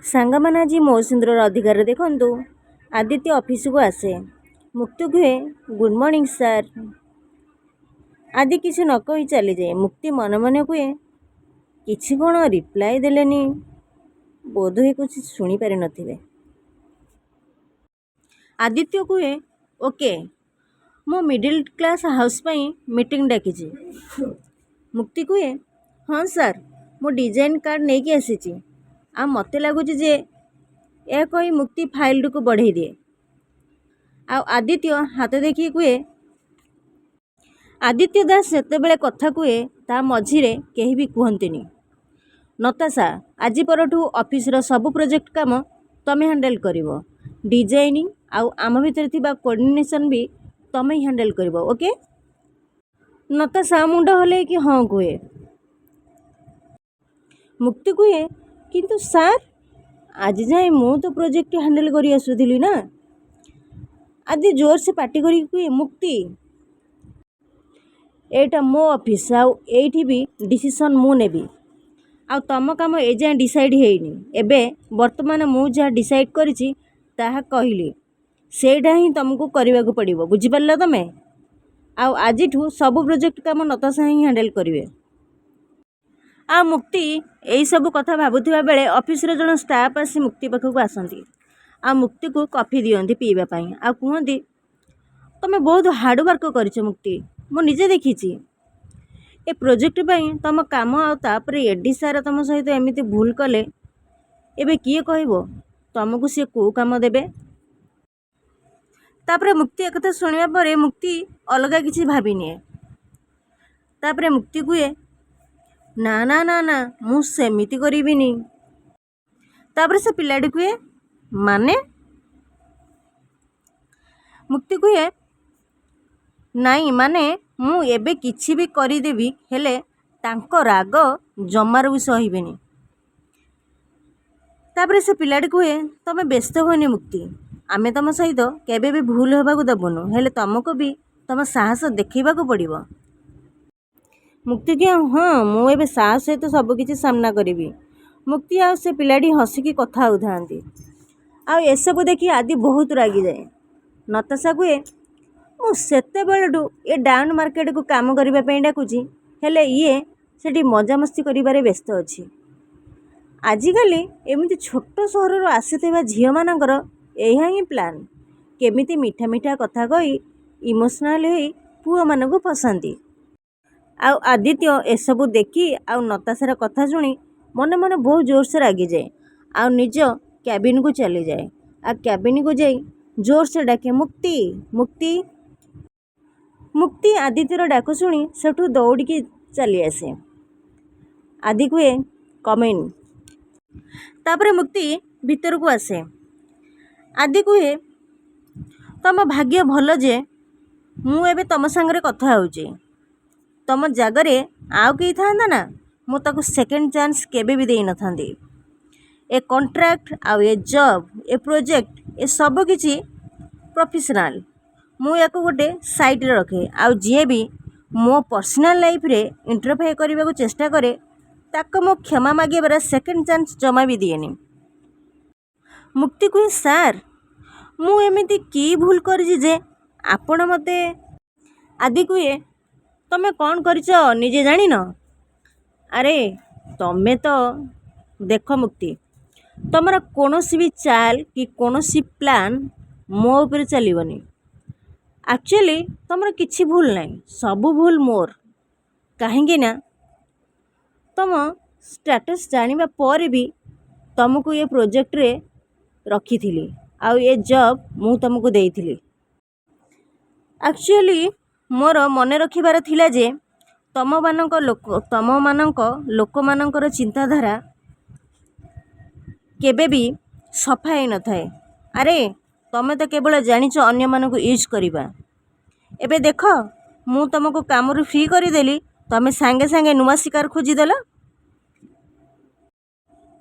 ସାଙ୍ଗମାନେ ଆଜି ମୌସୁନ୍ଦରର ଅଧିକାର ଦେଖନ୍ତୁ। ଆଦିତ୍ୟ ଅଫିସକୁ ଆସେ। ମୁକ୍ତି କୁହେ ଗୁଡ୍ ମର୍ଣ୍ଣିଂ ସାର୍। ଆଦି କିଛି ନ କହି ଚାଲିଯାଏ। ମୁକ୍ତି ମନେ ମନେ କୁହେ କିଛି କ'ଣ ରିପ୍ଲାଏ ଦେଲେନି, ବୋଧହୁଏ କିଛି ଶୁଣିପାରି ନଥିବେ। ଆଦିତ୍ୟ କୁହେ ଓକେ, ମୁଁ ମିଡ଼ିଲ୍ କ୍ଲାସ୍ ହାଉସ୍ ପାଇଁ ମିଟିଂ ଡାକିଛି। ମୁକ୍ତି କୁହେ ହଁ ସାର୍, ମୁଁ ଡିଜାଇନ୍ କାର୍ଡ଼ ନେଇକି ଆସିଛି। ଆଉ ମୋତେ ଲାଗୁଛି ଯେ ଏହା କହି ମୁକ୍ତି ଫାଇଲଟିକୁ ବଢ଼େଇ ଦିଏ। ଆଉ ଆଦିତ୍ୟ ହାତ ଦେଖି କୁହେ ଆଦିତ୍ୟ ଦାସ ସେତେବେଳେ କଥା କୁହେ, ତା ମଝିରେ କେହି ବି କୁହନ୍ତିନି। ନତାଶା, ଆଜି ପରଠୁ ଅଫିସର ସବୁ ପ୍ରୋଜେକ୍ଟ କାମ ତମେ ହ୍ୟାଣ୍ଡେଲ୍ କରିବ। ଡିଜାଇନିଂ ଆଉ ଆମ ଭିତରେ ଥିବା କୋଅର୍ଡ଼ିନେସନ୍ ବି ତମେ ହ୍ୟାଣ୍ଡେଲ୍ କରିବ, ଓକେ? ନତାଶା ମୁଣ୍ଡ ହଲେଇକି ହଁ କୁହେ। ମୁକ୍ତି କୁହେ କିନ୍ତୁ ସାର୍, ଆଜି ଯାଏଁ ମୁଁ ତ ପ୍ରୋଜେକ୍ଟ ହ୍ୟାଣ୍ଡେଲ୍ କରି ଆସୁଥିଲି ନା। ଆଦି ଜୋରସେ ପାଟି କରିକି କୁହେ ମୁକ୍ତି, ଏଇଟା ମୋ ଅଫିସ୍, ଆଉ ଏଇଠି ବି ଡିସିସନ୍ ମୁଁ ନେବି। ଆଉ ତମ କାମ ଏଯାଏଁ ଡିସାଇଡ଼୍ ହେଇନି। ଏବେ ବର୍ତ୍ତମାନ ମୁଁ ଯାହା ଡିସାଇଡ଼୍ କରିଛି ତାହା କହିଲି, ସେଇଟା ହିଁ ତମକୁ କରିବାକୁ ପଡ଼ିବ, ବୁଝିପାରିଲ ତମେ? ଆଉ ଆଜିଠୁ ସବୁ ପ୍ରୋଜେକ୍ଟ କାମ ନତାଶା ହିଁ ହ୍ୟାଣ୍ଡେଲ୍ କରିବେ। ଆଉ ମୁକ୍ତି ଏଇସବୁ କଥା ଭାବୁଥିବା ବେଳେ ଅଫିସର ଜଣେ ଷ୍ଟାଫ୍ ଆସି ମୁକ୍ତି ପାଖକୁ ଆସନ୍ତି। ଆଉ ମୁକ୍ତିକୁ କଫି ଦିଅନ୍ତି ପିଇବା ପାଇଁ। ଆଉ କୁହନ୍ତି ତମେ ବହୁତ ହାର୍ଡ଼ୱାର୍କ କରିଛ ମୁକ୍ତି, ମୁଁ ନିଜେ ଦେଖିଛି। ଏ ପ୍ରୋଜେକ୍ଟ ପାଇଁ ତମ କାମ ଆଉ ତାପରେ ଏଡି ସାର୍ ତମ ସହିତ ଏମିତି ଭୁଲ କଲେ, ଏବେ କିଏ କହିବ ତମକୁ ସିଏ କେଉଁ କାମ ଦେବେ? ତାପରେ ମୁକ୍ତି ଏକଥା ଶୁଣିବା ପରେ ମୁକ୍ତି ଅଲଗା କିଛି ଭାବିନିଏ। ତାପରେ ମୁକ୍ତି କୁହେ ନା ନା ନା ନା, ମୁଁ ସେମିତି କରିବିନି। ତାପରେ ସେ ପିଲାଟି କୁହେ ମାନେ? ମୁକ୍ତି କୁହେ ନାଇଁ ମାନେ ମୁଁ ଏବେ କିଛି ବି କରିଦେବି, ହେଲେ ତାଙ୍କ ରାଗ ଜମାରୁ ବି ସହିବେନି। ତାପରେ ସେ ପିଲାଟି କୁହେ ତମେ ବ୍ୟସ୍ତ ହୁଅନି ମୁକ୍ତି, ଆମେ ତମ ସହିତ କେବେ ବି ଭୁଲ ହେବାକୁ ଦେବୁନୁ, ହେଲେ ତମକୁ ବି ତମ ସାହସ ଦେଖେଇବାକୁ ପଡ଼ିବ। ମୁକ୍ତି କୁହେ ହଁ, ମୁଁ ଏବେ ସାହସ ସହିତ ସବୁକିଛି ସାମ୍ନା କରିବି। ମୁକ୍ତି ଆଉ ସେ ପିଲାଟି ହସିକି କଥା ହେଉଥାନ୍ତି। ଆଉ ଏସବୁ ଦେଖି ଆଦି ବହୁତ ରାଗିଯାଏ। ନତାଶା କୁହେ ମୁଁ ସେତେବେଳଠୁ ଏ ଡାଉନ୍ ମାର୍କେଟକୁ କାମ କରିବା ପାଇଁ ଡାକୁଛି, ହେଲେ ଇଏ ସେଠି ମଜାମସ୍ତି କରିବାରେ ବ୍ୟସ୍ତ ଅଛି। ଆଜିକାଲି ଏମିତି ଛୋଟ ସହରରୁ ଆସିଥିବା ଝିଅମାନଙ୍କର ଏହା ହିଁ ପ୍ଲାନ୍, କେମିତି ମିଠା ମିଠା କଥା କହି ଇମୋସନାଲ୍ ହୋଇ ପୁଅମାନଙ୍କୁ ଫସାନ୍ତି। ଆଉ ଆଦିତ୍ୟ ଏସବୁ ଦେଖି ଆଉ ନତାଶାର କଥା ଶୁଣି ମନେ ମନେ ବହୁତ ଜୋରସେ ରାଗିଯାଏ। ଆଉ ନିଜ କ୍ୟାବିନ୍କୁ ଚାଲିଯାଏ। ଆଉ କ୍ୟାବିନ୍କୁ ଯାଇ ଜୋରସେ ଡାକେ ମୁକ୍ତି ମୁକ୍ତି। ମୁକ୍ତି ଆଦିତ୍ୟର ଡାକ ଶୁଣି ସେଠୁ ଦୌଡ଼ିକି ଚାଲି ଆସେ। ଆଦି କୁହେ କମ୍ ଇନ୍। ତାପରେ ମୁକ୍ତି ଭିତରକୁ ଆସେ। ଆଦି କୁହେ ତମ ଭାଗ୍ୟ ଭଲ ଯେ ମୁଁ ଏବେ ତମ ସାଙ୍ଗରେ କଥା ହେଉଛି। ତମ ଜାଗାରେ ଆଉ କେହି ଥାନ୍ତା ନା, ମୁଁ ତାକୁ ସେକେଣ୍ଡ ଚାନ୍ସ କେବେ ବି ଦେଇନଥାନ୍ତି। ଏ କଣ୍ଟ୍ରାକ୍ଟ ଆଉ ଏ ଜବ୍, ଏ ପ୍ରୋଜେକ୍ଟ, ଏ ସବୁ କିଛି ପ୍ରଫେସନାଲ୍। ମୁଁ ୟାକୁ ଗୋଟେ ସାଇଡ଼ରେ ରଖେ। ଆଉ ଯିଏ ବି ମୋ ପର୍ସନାଲ୍ ଲାଇଫ୍ରେ ଇଣ୍ଟରଫେୟାର କରିବାକୁ ଚେଷ୍ଟା କରେ ତାକୁ ମୁଁ କ୍ଷମା ମାଗିବାର ସେକେଣ୍ଡ ଚାନ୍ସ ଜମା ବି ଦିଏନି। ମୁକ୍ତି କୁହେ ସାର୍, ମୁଁ ଏମିତି କି ଭୁଲ କରିଛି ଯେ ଆପଣ ମୋତେ? ଆଦି କୁହେ ତମେ କ'ଣ କରିଛ ନିଜେ ଜାଣିନ? ଆରେ ତମେ ତ ଦେଖ ମୁକ୍ତି, ତମର କୌଣସି ବି ଚାଲ କି କୌଣସି ପ୍ଲାନ୍ ମୋ ଉପରେ ଚାଲିବନି। ଆକ୍ଚୁଆଲି ତମର କିଛି ଭୁଲ ନାହିଁ, ସବୁ ଭୁଲ ମୋର। କାହିଁକି ନା ତମ ଷ୍ଟାଟସ୍ ଜାଣିବା ପରେ ବି ତମକୁ ଏ ପ୍ରୋଜେକ୍ଟରେ ରଖିଥିଲି, ଆଉ ଏ ଜବ୍ ମୁଁ ତମକୁ ଦେଇଥିଲି। ଆକ୍ଚୁଆଲି ମୋର ମନେ ରଖିବାର ଥିଲା ଯେ ତମମାନଙ୍କ ଲୋକମାନଙ୍କର ଚିନ୍ତାଧାରା କେବେ ବି ସଫା ହେଇନଥାଏ। ଆରେ ତମେ ତ କେବଳ ଜାଣିଛ ଅନ୍ୟମାନଙ୍କୁ ୟୁଜ୍ କରିବା। ଏବେ ଦେଖ ମୁଁ ତମକୁ କାମରୁ ଫ୍ରି କରିଦେଲି, ତମେ ସାଙ୍ଗେ ସାଙ୍ଗେ ନୂଆ ଶିକାର ଖୋଜିଦେଲ।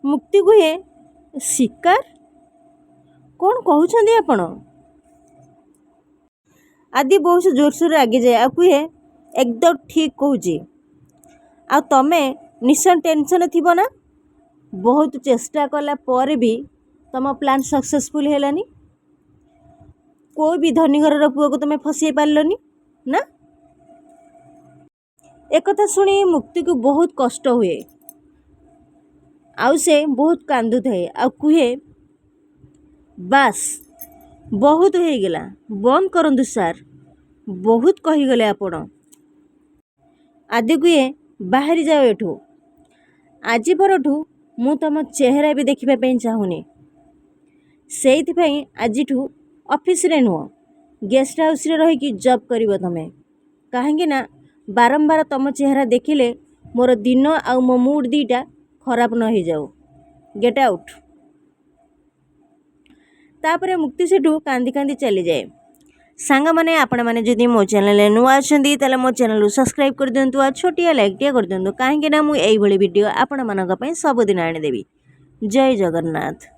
ମୁକ୍ତି କୁହେ ଶିକାର? କ'ଣ କହୁଛନ୍ତି ଆପଣ? ଆଦି ବହୁତ ଜୋରସୋରରେ ରାଗିଯାଏ। ଆଉ କୁହେ ଏକଦମ ଠିକ୍ କହୁଛି। ଆଉ ତମେ ନିଶ୍ଚୟ ଟେନସନ୍ରେ ଥିବ ନା? बहुत चेष्टा कला पर भी तुम प्लान सक्सेसफुल हेलानी। कोई भी धनी घर पुआ को तुम्हें फसई पार्लनी ना। एक कथा शुणी मुक्ति को बहुत कष्ट हुए आउ से बहुत कांदु थाए आ कुहे बास बहुत हो गला बंद करंतु सार बहुत कहीगले आपण आदि कुहे बाहरी जाओ एठू आज परठू मु तुम चेहरा भी देखा चाहूनी से आज ऑफिस रे नुह गेस्ट हाउस रे रही जॉब करिवो तमे कहीं ना बारंबार तुम चेहरा देखिले मोर दिन आउ मो मूड दीटा खराब न हो जाओ गेट आउट। तापर मुक्ति सेठू कांदी कांदी चली जाए। सांग मैंने आपण मैंने जदि मो चैनल नुआ अच्छी तेल मो चैनल सब्सक्राइब कर दिंतु आ छोटिया लाइक टे कर दिंतु कहीं ना मुझे वीडियो आपण मानक सबुदिन आनीदेवी। जय जगन्नाथ।